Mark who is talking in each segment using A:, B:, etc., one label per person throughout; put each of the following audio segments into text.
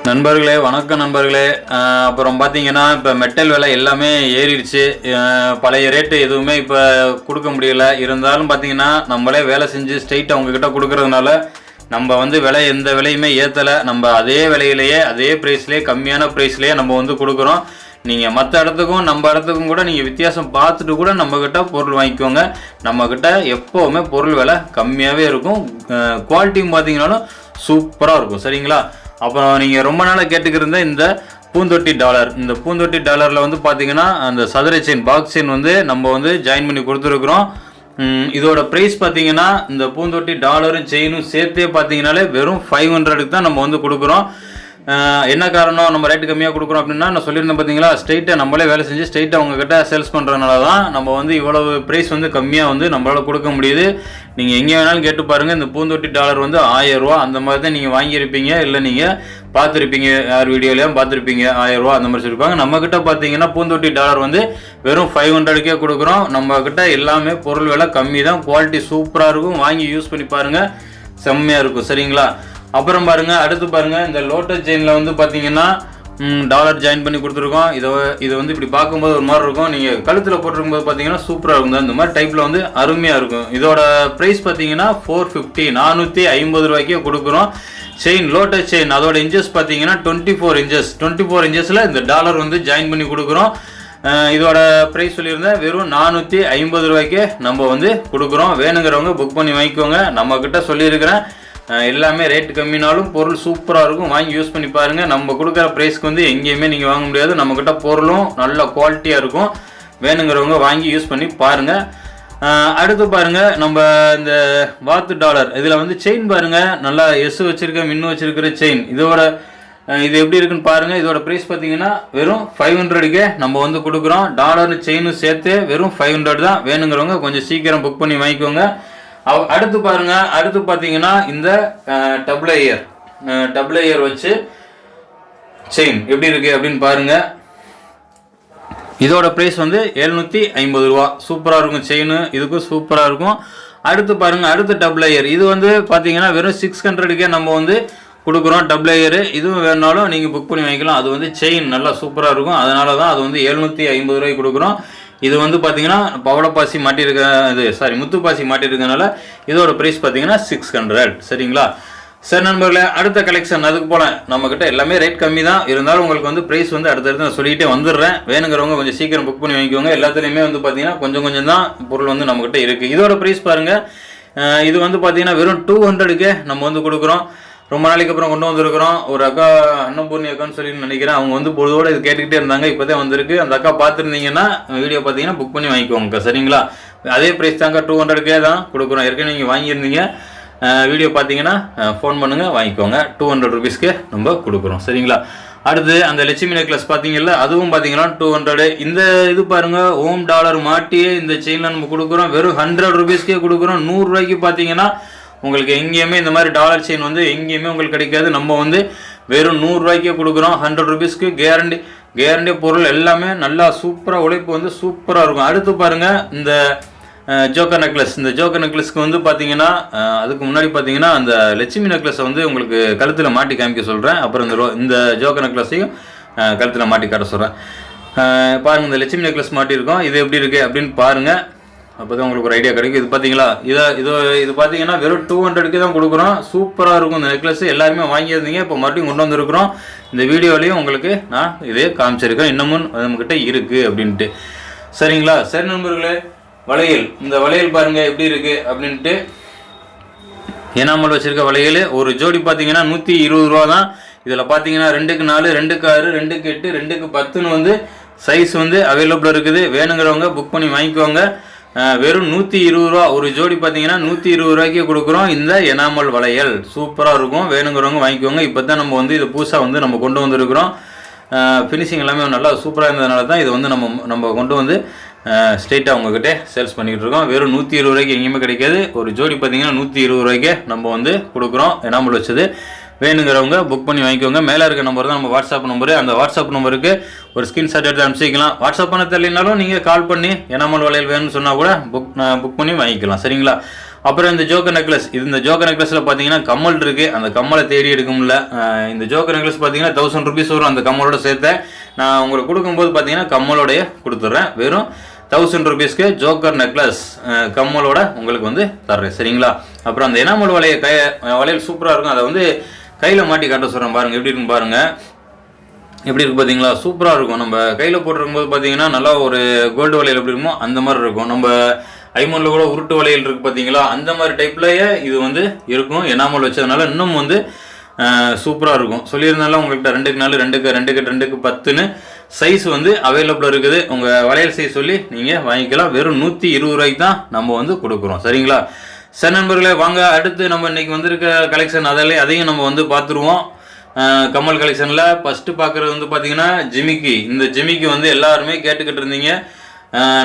A: நண்பர்களே வணக்கம் நண்பர்களே. அப்புறம் பார்த்தீங்கன்னா இப்போ மெட்டல் விலை எல்லாமே ஏறிடுச்சு. பழைய ரேட்டு எதுவுமே இப்போ கொடுக்க முடியல. இருந்தாலும் பார்த்தீங்கன்னா நம்மளே வேலை செஞ்சு ஸ்ட்ரைட்டாக அவங்கக்கிட்ட கொடுக்கறதுனால நம்ம விலை எந்த விலையுமே ஏற்றலை. நம்ம அதே விலையிலேயே அதே ப்ரைஸ்லேயே கம்மியான ப்ரைஸ்லேயே நம்ம கொடுக்குறோம். நீங்கள் மற்ற இடத்துக்கும் நம்ம இடத்துக்கும் கூட நீங்கள் வித்தியாசம் பார்த்துட்டு கூட நம்மக்கிட்ட பொருள் வாங்கிக்கோங்க. நம்மக்கிட்ட எப்போவுமே பொருள் விலை கம்மியாகவே இருக்கும். குவாலிட்டியும் பார்த்தீங்கன்னாலும் சூப்பராக இருக்கும். சரிங்களா? அப்புறம் நீங்கள் ரொம்ப நாளாக கேட்டுக்கிருந்த இந்த பூந்தொட்டி டாலர், இந்த பூந்தொட்டி டாலரில் பார்த்தீங்கன்னா அந்த சதுர செயின் பாக்ஸ் செயின் நம்ம ஜாயின் பண்ணி கொடுத்துருக்குறோம். இதோட ப்ரைஸ் பார்த்தீங்கன்னா இந்த பூந்தொட்டி டாலரும் செயினும் சேர்த்தே பார்த்தீங்கன்னாலே வெறும் 500க்கு தான் நம்ம கொடுக்குறோம். என்ன காரணம் நம்ம ரேட்டு கம்மியாக கொடுக்குறோம் அப்படின்னா, நான் சொல்லியிருந்தேன் பார்த்தீங்களா, ஸ்ட்ரைட்டாக நம்மளே வேலை செஞ்சு ஸ்ட்ரைட்டாக அவங்கக்கிட்ட சேல்ஸ் பண்ணுறதுனால தான் நம்ம இவ்வளவு ப்ரைஸ் கம்மியாக நம்மளால் கொடுக்க முடியுது. நீங்கள் எங்கே வேணாலும் கேட்டு பாருங்கள். இந்த பூந்தொட்டி டாலர் 1000 ரூபா அந்த மாதிரி தான் நீங்கள் வாங்கியிருப்பீங்க. இல்லை நீங்கள் பார்த்துருப்பீங்க, யார் வீடியோலையும் பார்த்துருப்பீங்க, 1000 ரூபா அந்த மாதிரி சொல்லியிருப்பாங்க. நம்மக்கிட்ட பார்த்தீங்கன்னா பூந்தொட்டி டாலர் வெறும் 500க்கே கொடுக்குறோம். நம்மக்கிட்ட எல்லாமே பொருள் விலை கம்மி தான். குவாலிட்டி சூப்பராக இருக்கும். வாங்கி யூஸ் பண்ணி பாருங்கள், செம்மையாக இருக்கும். சரிங்களா? அப்புறம் பாருங்கள், அடுத்து பாருங்கள், இந்த லோட்டஸ் செயினில் பார்த்தீங்கன்னா டாலர் ஜாயின் பண்ணி கொடுத்துருக்கோம். இது இப்படி பார்க்கும்போது ஒரு மாதிரி இருக்கும். நீங்கள் கழுத்தில் போட்டிருக்கும்போது பார்த்தீங்கன்னா சூப்பராக இருக்கும். இந்த மாதிரி டைப்பில் அருமையாக இருக்கும். இதோட ப்ரைஸ் பார்த்தீங்கன்னா 450 450 ரூபாய்க்கே கொடுக்குறோம். செயின் லோட்டஸ் செயின் அதோட இன்ச்சஸ் பார்த்தீங்கன்னா 24 இன்ச்சஸ். 24 இன்ச்சஸில் இந்த டாலர் ஜாயின் பண்ணி கொடுக்குறோம். இதோட ப்ரைஸ் சொல்லியிருந்தேன், வெறும் 450 ரூபாய்க்கே நம்ம கொடுக்குறோம். வேணுங்கிறவங்க புக் பண்ணி வாங்கிக்கோங்க. நம்மக்கிட்ட சொல்லியிருக்கிறேன், எல்லாமே ரேட்டு கம்மினாலும் பொருள் சூப்பராக இருக்கும். வாங்கி யூஸ் பண்ணி பாருங்கள். நம்ம கொடுக்குற ப்ரைஸ்க்கு எங்கேயுமே நீங்கள் வாங்க முடியாது. நம்மக்கிட்ட பொருளும் நல்ல குவாலிட்டியாக இருக்கும். வேணுங்கிறவங்க வாங்கி யூஸ் பண்ணி பாருங்கள். அடுத்து பாருங்கள், நம்ம இந்த வாத்து டாலர் இதில் செயின் பாருங்கள், நல்லா எஸ் வச்சுருக்க மின்னு வச்சுருக்கிற செயின். இது எப்படி இருக்குன்னு பாருங்கள். இதோட ப்ரைஸ் பார்த்தீங்கன்னா வெறும் 500க்கே நம்ம கொடுக்குறோம். டாலர் செயினும் சேர்த்து வெறும் 500 தான். வேணுங்கிறவங்க கொஞ்சம் சீக்கிரம் புக் பண்ணி வாங்கிக்கோங்க. அடுத்து பாருங்க, அடுத்து பார்த்தீங்கன்னா இந்த டபுள் ஏர் வச்சு செயின் எப்படி இருக்கு அப்படின்னு பாருங்க. இதோட ப்ரைஸ் 750 ரூபா. சூப்பராக இருக்கும். செயின் இதுக்கும் சூப்பராக இருக்கும். அடுத்து பாருங்க, அடுத்து டபுள் ஏர் இது பார்த்தீங்கன்னா வெறும் 600க்கே நம்ம கொடுக்குறோம். டபுள் ஏர் இதுவும் வேணாலும் நீங்கள் புக் பண்ணி வாங்கிக்கலாம். அது செயின் நல்லா சூப்பராக இருக்கும். அதனால தான் அது 750 ரூபாய்க்கு கொடுக்குறோம். இது பார்த்தீங்கன்னா பவளப்பாசி மாட்டியிருக்க முத்துப்பாசி மாட்டியிருக்கனால இதோட ப்ரைஸ் பார்த்தீங்கன்னா 600. சரிங்களா? சரி நண்பர்களே, அடுத்த கலெக்ஷன் அதுக்கு போல. நம்மக்கிட்ட எல்லாமே ரேட் கம்மி தான். இருந்தாலும் உங்களுக்கு ப்ரைஸ் அடுத்தடுத்து நான் சொல்லிகிட்டே வந்துடுறேன். வேணுங்கிறவங்க கொஞ்சம் சீக்கிரம் புக் பண்ணி வாங்கிக்கோங்க. எல்லாத்துலேயுமே பார்த்தீங்கன்னா கொஞ்சம் கொஞ்சம் தான் பொருள் நம்மக்கிட்ட இருக்குது. இதோட ப்ரைஸ் பாருங்கள். இது பார்த்தீங்கன்னா வெறும் 200க்கே நம்ம கொடுக்குறோம். ரொம்ப நாளைக்கு அப்புறம் கொண்டு வந்திருக்கிறோம். ஒரு அக்கா அன்னபூர்ணி அக்கான்னு சொல்லி நினைக்கிறேன். அவங்க பொழுதோடு இது கேட்டுக்கிட்டே இருந்தாங்க. இப்போ தான் வந்திருக்கு. அந்த அக்கா பார்த்துருந்தீங்கன்னா வீடியோ பார்த்தீங்கன்னா புக் பண்ணி வாங்கிக்கோங்க. சரிங்களா? அதே ப்ரைஸ் தாங்க, 200க்கே தான் கொடுக்குறோம். ஏற்கனவே நீங்கள் வாங்கியிருந்தீங்க. வீடியோ பார்த்தீங்கன்னா ஃபோன் பண்ணுங்கள், வாங்கிக்கோங்க. 200 ருபீஸ்க்கு நம்ம கொடுக்குறோம். சரிங்களா? அடுத்து அந்த லட்சுமி நெக்லஸ் பார்த்தீங்கல்ல, அதுவும் பார்த்தீங்கன்னா 200. இந்த இது பாருங்கள், ஓம் டாலர் மாட்டியே இந்த செயினில் நம்ம கொடுக்குறோம். வெறும் 100 ருபீஸ்க்கே கொடுக்குறோம். 100 ரூபாய்க்கு பார்த்தீங்கன்னா உங்களுக்கு எங்கேயுமே இந்த மாதிரி டாலர் செயின் எங்கேயுமே உங்களுக்கு கிடைக்காது. நம்ம வெறும் 100 ரூபாய்க்கே கொடுக்குறோம். 100 ருபீஸ்க்கு கேரண்டி பொருள் எல்லாமே நல்லா சூப்பராக உழைப்பு சூப்பராக இருக்கும். அடுத்து பாருங்கள், இந்த ஜோக்கர் நெக்லஸ். இந்த ஜோக்கர் நெக்லஸ்க்கு பார்த்தீங்கன்னா அதுக்கு முன்னாடி பார்த்தீங்கன்னா அந்த லட்சுமி நெக்லஸை உங்களுக்கு கழுத்தில் மாட்டி காமிக்க சொல்கிறேன். அப்புறம் இந்த ஜோக்கர் நெக்லஸையும் கழுத்தில் மாட்டி காட்ட சொல்கிறேன். பாருங்கள், இந்த லட்சுமி நெக்லஸ் மாட்டியிருக்கோம். இது எப்படி இருக்குது அப்படின்னு பாருங்கள். அப்போ தான் உங்களுக்கு ஒரு ஐடியா கிடைக்கும். இது பார்த்தீங்களா, இது பார்த்தீங்கன்னா வெறும் 200க்கு தான் கொடுக்குறோம். சூப்பராக இருக்கும் இந்த நெக்லஸ். எல்லாருமே வாங்கியிருந்தீங்க. இப்போ மறுபடியும் கொண்டு வந்திருக்கிறோம். இந்த வீடியோலையும் உங்களுக்கு நான் இதே காமிச்சிருக்கேன். இன்னமும் நம்மக்கிட்ட இருக்குது அப்படின்ட்டு. சரிங்களா? சரி நண்பர்களே, வளையல், இந்த வளையல் பாருங்கள் எப்படி இருக்குது அப்படின்ட்டு. எனாமல் வச்சுருக்க வளையல் ஒரு ஜோடி பார்த்தீங்கன்னா 120 ரூபா தான். இதில் பார்த்தீங்கன்னா 2க்கு 4, 2க்கு 6, 2க்கு 8, 2க்கு 10ன்னு சைஸ் அவைலபிள் இருக்குது. வேணுங்கிறவங்க புக் பண்ணி வாங்கிக்கோங்க. வெறும் 120 ரூபா ஒரு ஜோடி பார்த்தீங்கன்னா 120 ரூபாய்க்கே கொடுக்குறோம். இந்த எனாமல் வளையல் சூப்பராக இருக்கும். வேணுங்கிறவங்க வாங்கிக்கோங்க. இப்போ தான் நம்ம இது புதுசாக நம்ம கொண்டு வந்திருக்கிறோம். ஃபினிஷிங் எல்லாமே நல்லா சூப்பராக இருந்ததுனால தான் இது நம்ம கொண்டு ஸ்ட்ரெயிட்டாக உங்ககிட்ட சேல்ஸ் பண்ணிக்கிட்டு இருக்கோம். வெறும் 120 ரூபாய்க்கு எங்கேயுமே கிடைக்காது. ஒரு ஜோடி பார்த்தீங்கன்னா 120 ரூபாய்க்கே நம்ம கொடுக்குறோம். எனாமல் வச்சது. வேணுங்கிறவங்க புக் பண்ணி வாங்கிக்கோங்க. மேலே இருக்க நம்பர் தான் நம்ம வாட்ஸ்அப் நம்பரு. அந்த வாட்ஸ்அப் நம்பருக்கு ஒரு ஸ்கிரீன்ஷாட் எடுத்து அனுப்பிச்சிக்கலாம். வாட்ஸ்அப் பண்ண தெரியலனாலும் நீங்கள் கால் பண்ணி எனாமல் வளையல் வேணும்னு சொன்னால் கூட புக் பண்ணி வாங்கிக்கலாம். சரிங்களா? அப்புறம் இந்த ஜோக்கர் நெக்லஸ், இந்த ஜோக்கர் நெக்லஸில் பார்த்தீங்கன்னா கம்மல் இருக்குது, அந்த கம்மலை தேடி எடுக்க முடியல. இந்த ஜோக்கர் நெக்லஸ் பார்த்தீங்கன்னா 1000 rupees வரும் அந்த கம்மலோட சேர்த்து. நான் உங்களுக்கு கொடுக்கும்போது பார்த்தீங்கன்னா கம்மலோடைய கொடுத்துட்றேன். வெறும் 1000 rupeesக்கு ஜோக்கர் நெக்லஸ் கம்மலோட உங்களுக்கு வந்து தர்றேன், சரிங்களா? அப்புறம் அந்த எனாமல் வளையல் சூப்பராக இருக்கும். அதை வந்து கையில் மாட்டி காட்ட சொல்கிறேன் பாருங்கள், எப்படி இருக்குன்னு பாருங்கள். எப்படி இருக்குது பார்த்தீங்களா? சூப்பராக இருக்கும். நம்ம கையில் போட்டிருக்கும்போது பார்த்தீங்கன்னா நல்லா ஒரு கோல்டு வளையல் எப்படி இருக்குமோ அந்த மாதிரி இருக்கும். நம்ம ஐமோனில் கூட உருட்டு வளையல் இருக்குது பார்த்தீங்களா, அந்த மாதிரி டைப்லேயே இது வந்து இருக்கும். எனாமல் வச்சதுனால இன்னும் வந்து சூப்பராக இருக்கும். சொல்லியிருந்தாலும் உங்கள்கிட்ட 2க்கு 4 2க்கு 2க்கு 10ன்னு சைஸ் வந்து அவைலபிளாக இருக்குது. உங்கள் வளையல் சைஸ் சொல்லி நீங்கள் வாங்கிக்கலாம். வெறும் 120 ரூபாய்க்கு தான் நம்ம வந்து கொடுக்குறோம், சரிங்களா? சரி நண்பர்களே, வாங்க அடுத்து நம்ம இன்றைக்கி வந்திருக்க கலெக்ஷன் அதையும் நம்ம வந்து பார்த்துருவோம். கமல் கலெக்ஷனில் ஃபஸ்ட்டு பார்க்குறது வந்து பார்த்தீங்கன்னா ஜிமிக்கி. இந்த ஜிமிக்கி வந்து எல்லாருமே கேட்டுக்கிட்டு இருந்தீங்க.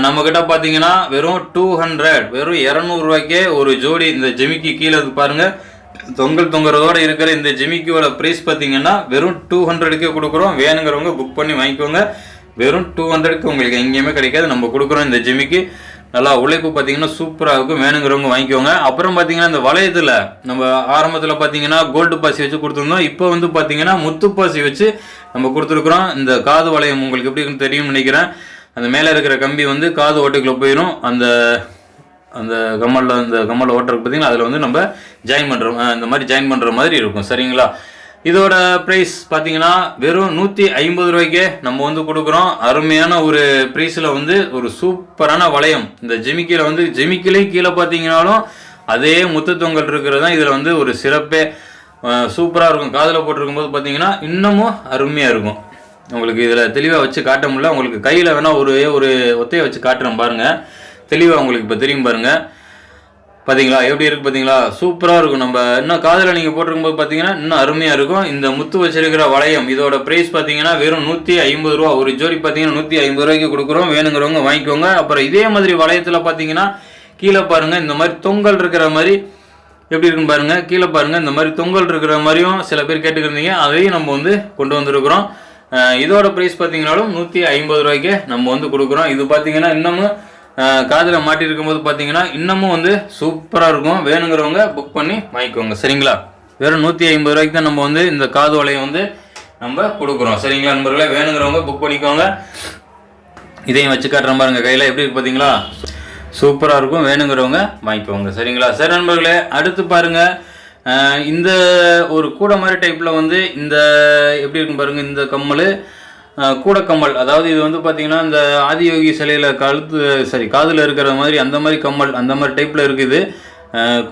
A: நம்மக்கிட்ட பார்த்தீங்கன்னா வெறும் 200, வெறும் 200 ரூபாய்க்கே ஒரு ஜோடி இந்த ஜிமிக்கி. கீழே பாருங்கள், தொங்குறதோடு இருக்கிற இந்த ஜிமிக்கியோட ப்ரைஸ் பார்த்தீங்கன்னா வெறும் 200க்கே கொடுக்குறோம். வேணுங்கிறவங்க புக் பண்ணி வாங்கிக்கோங்க. வெறும் 200க்கு உங்களுக்கு எங்கேயுமே கிடைக்காது, நம்ம கொடுக்குறோம். இந்த ஜிமிக்கி நல்லா உழைப்பு பார்த்தீங்கன்னா சூப்பராக இருக்கும், வேணுங்கிறவங்க வாங்கிக்கோங்க. அப்புறம் பார்த்தீங்கன்னா இந்த வளையத்தில் நம்ம ஆரம்பத்தில் பார்த்தீங்கன்னா கோல்டு பாசி வச்சு கொடுத்துருந்தோம். இப்போ வந்து பார்த்தீங்கன்னா முத்து பாசி வச்சு நம்ம கொடுத்துருக்குறோம். இந்த காது வளையம் உங்களுக்கு எப்படி இருக்குன்னு தெரியும்னு நினைக்கிறேன். அந்த மேலே இருக்கிற கம்பி வந்து காது ஓட்டுக்குள்ளே போயிடும். அந்த கம்மலில் ஓட்டுறதுக்கு பார்த்தீங்கன்னா அதில் வந்து நம்ம ஜாயின் பண்ணுறோம், இந்த மாதிரி ஜாயின் பண்ணுற மாதிரி இருக்கும், சரிங்களா? இதோட ப்ரைஸ் பார்த்தீங்கன்னா வெறும் 150 ரூபாய்க்கே நம்ம வந்து கொடுக்குறோம். அருமையான ஒரு ப்ரைஸில் வந்து ஒரு சூப்பரான வளையம். இந்த ஜிமிக்கியில் வந்து ஜிமிக்கிலே கீழே பார்த்தீங்கன்னாலும் அதே முத்து தொங்கல் இருக்கிறது தான் இதில் வந்து ஒரு சிறப்பே. சூப்பராக இருக்கும். காதில் போட்டிருக்கும்போது பார்த்தீங்கன்னா இன்னமும் அருமையாக இருக்கும். உங்களுக்கு இதில் தெளிவாக வச்சு காட்ட முடியல, உங்களுக்கு கையில் வேணால் ஒரு ஒத்தையை வச்சு காட்டுறேன் பாருங்கள், தெளிவாக உங்களுக்கு இப்போ தெரியும் பாருங்கள். பார்த்தீங்களா எப்படி இருக்குது பார்த்தீங்களா? சூப்பராக இருக்கும். நம்ம இன்னும் காதில் நீங்கள் போட்டிருக்கும்போது பார்த்தீங்கன்னா இன்னும் அருமையாக இருக்கும். இந்த முத்து வச்சிருக்கிற வளையம் இதோட ப்ரைஸ் பார்த்தீங்கன்னா வெறும் 150 ரூபா. ஒரு ஜோடி பார்த்தீங்கன்னா 150 ரூபாய்க்கு கொடுக்குறோம். வேணுங்கிறவங்க வாங்கிக்கோங்க. அப்புறம் இதே மாதிரி வளையத்தில் பார்த்தீங்கன்னா கீழே பாருங்கள், இந்த மாதிரி தொங்கல் இருக்கிற மாதிரி எப்படி இருக்குன்னு பாருங்கள். கீழே பாருங்கள், இந்த மாதிரி தொங்கல் இருக்கிற மாதிரியும் சில பேர் கேட்டுக்கிறீங்க, அதையும் நம்ம வந்து கொண்டு வந்திருக்கிறோம். இதோட ப்ரைஸ் பார்த்தீங்கன்னாலும் 150 ரூபாய்க்கு நம்ம வந்து கொடுக்குறோம். இது பார்த்தீங்கன்னா இன்னமும் காதில் மாட்டிருக்கும் போது பார்த்தீங்கன்னா இன்னமும் வந்து சூப்பராக இருக்கும். வேணுங்கிறவங்க புக் பண்ணி வாங்கிக்கோங்க, சரிங்களா? வெறும் 150 ரூபாய்க்கு தான் நம்ம வந்து இந்த காது வளையம் வந்து நம்ம கொடுக்குறோம், சரிங்களா நண்பர்களே? வேணுங்கிறவங்க புக் பண்ணிக்கோங்க. இதையும் வச்சு காட்டுற பாருங்க கையில் எப்படி இருக்கு பார்த்தீங்களா? சூப்பராக இருக்கும். வேணுங்கிறவங்க வாங்கிக்கோங்க, சரிங்களா? சரி நண்பர்களே, அடுத்து பாருங்கள். இந்த ஒரு கூட மாதிரி டைப்பில் வந்து இந்த எப்படி இருக்குன்னு பாருங்கள். இந்த கம்மல் கூட கம்மல், அதாவது இது வந்து பார்த்தீங்கன்னா இந்த ஆதியோகி சிலையில் காதில் இருக்கிற மாதிரி அந்த மாதிரி கம்மல், அந்த மாதிரி டைப்பில் இருக்குது.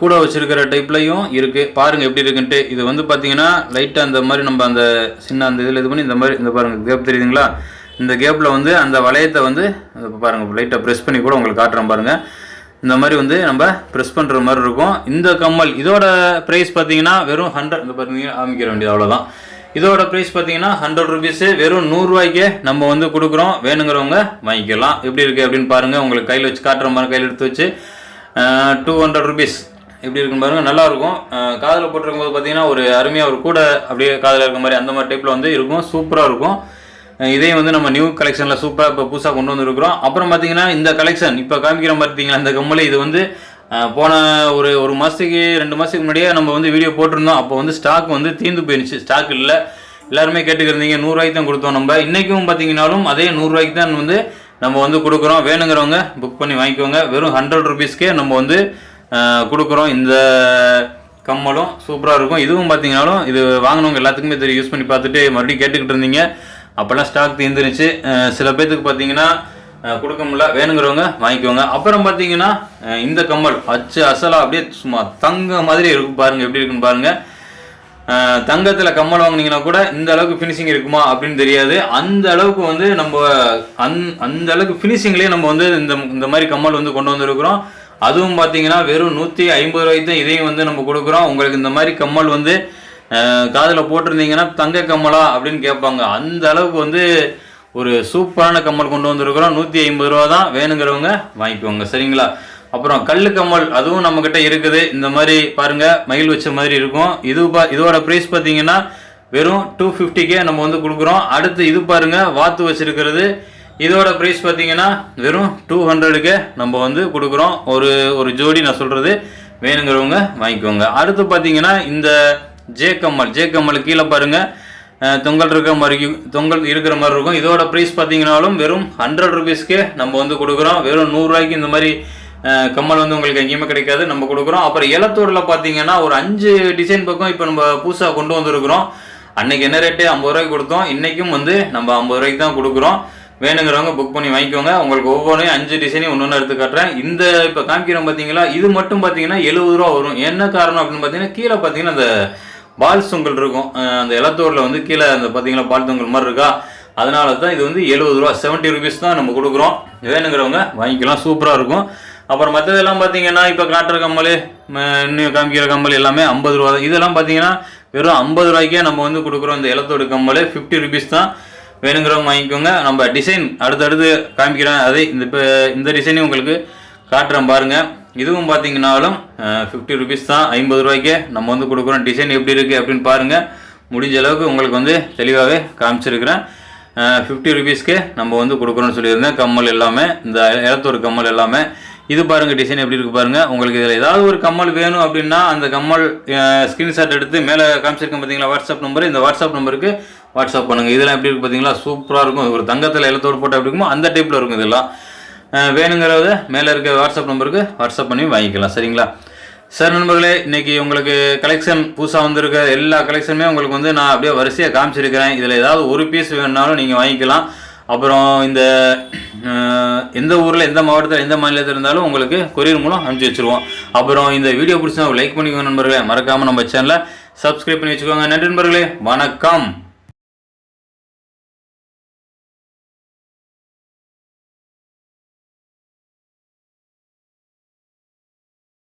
A: கூட வச்சுருக்கிற டைப்லையும் இருக்குது. பாருங்கள் எப்படி இருக்குன்ட்டு. இது வந்து பார்த்தீங்கன்னா லைட்டாக அந்த மாதிரி நம்ம அந்த சின்ன அந்த இதில் இது பண்ணி இந்த மாதிரி இந்த பாருங்கள் கேப் தெரியுதுங்களா? இந்த கேப்பில் வந்து அந்த வளையத்தை வந்து பாருங்கள் லைட்டாக ப்ரெஸ் பண்ணி கூட உங்களுக்கு காட்டுறேன் பாருங்கள். இந்த மாதிரி வந்து நம்ம ப்ரெஸ் பண்ணுற மாதிரி இருக்கும். இந்த கம்மல் இதோட ப்ரைஸ் பார்த்தீங்கன்னா வெறும் 100. இந்த பார்த்தீங்கன்னா ஆரம்பிக்கிற வேண்டியது அவ்வளோதான். இதோட ப்ரைஸ் பார்த்தீங்கன்னா 100 rupees. வெறும் 100 ரூபாய்க்கே நம்ம வந்து கொடுக்குறோம். வேணுங்கிறவங்க வாங்கிக்கலாம். எப்படி இருக்குது அப்படின்னு பாருங்கள். உங்களுக்கு கையில் வச்சு காட்டுற மாதிரி கையில் எடுத்து வச்சு 200 rupees எப்படி இருக்குன்னு பாருங்கள். நல்லாயிருக்கும். காதில் போட்டிருக்கும் போது பார்த்தீங்கன்னா ஒரு அருமையாக ஒரு கூட அப்படியே காதில் இருக்க மாதிரி அந்த மாதிரி டைப்பில் வந்து இருக்கும். சூப்பராக இருக்கும். இதையும் வந்து நம்ம நியூ கலெக்ஷனில் சூப்பராக இப்போ புதுசாக கொண்டு வந்துருக்குறோம். அப்புறம் பார்த்தீங்கன்னா இந்த கலெக்ஷன் இப்போ காமிக்கிற பார்த்தீங்களா இந்த கம்மலை, இது வந்து போன ஒரு மாதத்துக்கு 2 மாதத்துக்கு முன்னாடியே நம்ம வந்து வீடியோ போட்டிருந்தோம். அப்போ வந்து ஸ்டாக் வந்து தீர்ந்து போயிடுச்சு, ஸ்டாக் இல்லை. எல்லாருமே கேட்டுக்கிறீங்க. 100 ரூபாய்க்கு தான் கொடுத்தோம். நம்ம இன்றைக்கும் பார்த்தீங்கன்னாலும் அதே 100 ரூபாய்க்கு தான் வந்து நம்ம வந்து கொடுக்குறோம். வேணுங்கிறவங்க புக் பண்ணி வாங்கிக்கோங்க. வெறும் 100 rupeesக்கே நம்ம வந்து கொடுக்குறோம். இந்த கம்மலும் சூப்பராக இருக்கும். இதுவும் பார்த்தீங்கன்னாலும் இது வாங்கினவங்க எல்லாத்துக்குமே தெரியும். யூஸ் பண்ணி பார்த்துட்டு மறுபடியும் கேட்டுக்கிட்டு இருந்தீங்க. அப்போல்லாம் ஸ்டாக் தீர்ந்துருச்சு. சில பேர்த்துக்கு பார்த்தீங்கன்னா கொடுக்க முடியல. வேணுங்கிறவங்க வாங்கிக்கோங்க. அப்புறம் பார்த்தீங்கன்னா இந்த கம்மல் அசலாக அப்படியே சும்மா தங்க மாதிரி இருக்கும். பாருங்கள் எப்படி இருக்குன்னு பாருங்கள். தங்கத்தில் கம்மல் வாங்கினீங்கன்னா கூட இந்த அளவுக்கு ஃபினிஷிங் இருக்குமா அப்படின்னு தெரியாது. அந்த அளவுக்கு வந்து நம்ம அந்த அளவுக்கு ஃபினிஷிங்லேயே நம்ம வந்து இந்த மாதிரி கம்மல் வந்து கொண்டு வந்துருக்குறோம். அதுவும் பார்த்தீங்கன்னா வெறும் 150 ரூபாய்க்கு தான் இதையும் வந்து நம்ம கொடுக்குறோம். உங்களுக்கு இந்த மாதிரி கம்மல் வந்து காதில் போட்டிருந்தீங்கன்னா தங்க கம்மலா அப்படின்னு கேட்பாங்க. அந்த அளவுக்கு வந்து ஒரு சூப்பரான கம்மல் கொண்டு வந்துருக்குறோம். 150 ரூபா தான். வேணுங்கிறவங்க வாங்கிக்குவாங்க, சரிங்களா? அப்புறம் கல்லு கம்மல் அதுவும் நம்மக்கிட்ட இருக்குது. இந்த மாதிரி பாருங்கள் மயில் வச்ச மாதிரி இருக்கும். இதோட ப்ரைஸ் பார்த்தீங்கன்னா வெறும் 250க்கே நம்ம வந்து கொடுக்குறோம். அடுத்து இது பாருங்கள் வாத்து வச்சுருக்கிறது. இதோட ப்ரைஸ் பார்த்தீங்கன்னா வெறும் 200க்கே நம்ம வந்து கொடுக்குறோம். ஒரு ஜோடி நான் சொல்கிறது வேணுங்கிறவங்க வாங்கிக்கோங்க. அடுத்து பார்த்தீங்கன்னா இந்த ஜே கம்மல் கீழே பாருங்கள் தொங்கல் இருக்கிற மாதிரி இருக்கும். இதோட ப்ரைஸ் பார்த்தீங்கன்னாலும் வெறும் 100 rupeesக்கே நம்ம வந்து கொடுக்குறோம். வெறும் 100 ரூபாய்க்கு இந்த மாதிரி கம்மல் வந்து உங்களுக்கு எங்கேயுமே கிடைக்காது, நம்ம கொடுக்குறோம். அப்புறம் இலத்தோடில் பார்த்தீங்கன்னா ஒரு 5 டிசைன் பக்கம் இப்போ நம்ம புதுசாக கொண்டு வந்துருக்குறோம். அன்னைக்கு என்ன ரேட்டு 50 ரூபாய்க்கு கொடுத்தோம், இன்றைக்கும் வந்து நம்ம 50 ரூபாய்க்கு தான் கொடுக்குறோம். வேணுங்கிறவங்க புக் பண்ணி வாங்கிக்கோங்க. உங்களுக்கு ஒவ்வொன்றையும் 5 டிசைனையும் ஒன்று எடுத்து காட்டுறேன். இந்த இப்போ காமிக்கிறோம் பார்த்தீங்களா, இது மட்டும் பார்த்தீங்கன்னா 70 ரூபா வரும். என்ன காரணம் அப்படின்னு பார்த்தீங்கன்னா கீழே பார்த்தீங்கன்னா அந்த பால் தொங்கல் இருக்கும், அந்த இலத்தோரில் வந்து கீழே அந்த பார்த்தீங்கன்னா பால் தொங்கல் மாதிரி இருக்கா, அதனால தான் இது வந்து 70 ரூபா 70 rupees தான் நம்ம கொடுக்குறோம். வேணுங்கிறவங்க வாங்கிக்கலாம், சூப்பராக இருக்கும். அப்புறம் மற்றதெல்லாம் பார்த்தீங்கன்னா இப்போ காட்டுற கம்மல் இன்னும் காமிக்கிற கம்மல் எல்லாமே 50 ரூபா தான். இதெல்லாம் பார்த்தீங்கன்னா வெறும் 50 ரூபாய்க்கே நம்ம வந்து கொடுக்குறோம். இந்த இலத்தோடு கம்மல் 50 rupees தான். வேணுங்கிறவங்க வாங்கிக்கோங்க. நம்ம டிசைன் அடுத்தடுத்து காமிக்கிறேன், அதே இந்த டிசைனையும் உங்களுக்கு காட்டுறேன் பாருங்கள். இதுவும் பார்த்தீங்கன்னாலும் 50 rupees தான், 50 ரூபாய்க்கே நம்ம வந்து கொடுக்குறோம். டிசைன் எப்படி இருக்குது அப்படின்னு பாருங்கள். முடிஞ்ச அளவுக்கு உங்களுக்கு வந்து தெளிவாகவே காமிச்சிருக்கிறேன். 50 rupeesக்கே நம்ம வந்து கொடுக்குறோன்னு சொல்லியிருந்தேன். கம்மல் எல்லாமே இந்த இலத்தோடு கம்மல் எல்லாமே. இது பாருங்கள் டிசைன் எப்படி இருக்குது பாருங்கள். உங்களுக்கு இதில் ஏதாவது ஒரு கம்மல் வேணும் அப்படின்னா அந்த கம்மல் ஸ்க்ரீன்ஷாட் எடுத்து மேலே காமிச்சிருக்கேன் பார்த்தீங்களா வாட்ஸ்அப் நம்பர், இந்த வாட்ஸ்அப் நம்பருக்கு வாட்ஸ்அப் பண்ணுங்கள். இதெல்லாம் எப்படி இருக்குது பார்த்தீங்களா, சூப்பராக இருக்கும். ஒரு தங்கத்தில் இலத்தோடு போட்டால் எப்படி இருக்குமோ அந்த டைப்பில் இருக்கும். இதெல்லாம் வேணுங்கிறத மேலே இருக்க வாட்ஸ்அப் நம்பருக்கு வாட்ஸ்அப் பண்ணி வாங்கிக்கலாம். சரிங்களா சார்? நண்பர்களே, இன்றைக்கி உங்களுக்கு கலெக்ஷன் புதுசாக வந்திருக்க எல்லா கலெக்ஷனுமே உங்களுக்கு வந்து நான் அப்படியே வரிசையாக காமிச்சிருக்கிறேன். இதில் ஏதாவது ஒரு பீஸ் வேணுனாலும் நீங்கள் வாங்கிக்கலாம். அப்புறம் இந்த எந்த ஊரில் எந்த மாவட்டத்தில் எந்த மாநிலத்தில் இருந்தாலும் உங்களுக்கு கொரியர் மூலம் அனுப்பிச்சி வச்சுருவோம். அப்புறம் இந்த வீடியோ பிடிச்சா லைக் பண்ணிக்கோங்க நண்பர்களே. மறக்காமல் நம்ம சேனலை சப்ஸ்கிரைப் பண்ணி வச்சுக்கோங்க. நன்றி நண்பர்களே, வணக்கம்.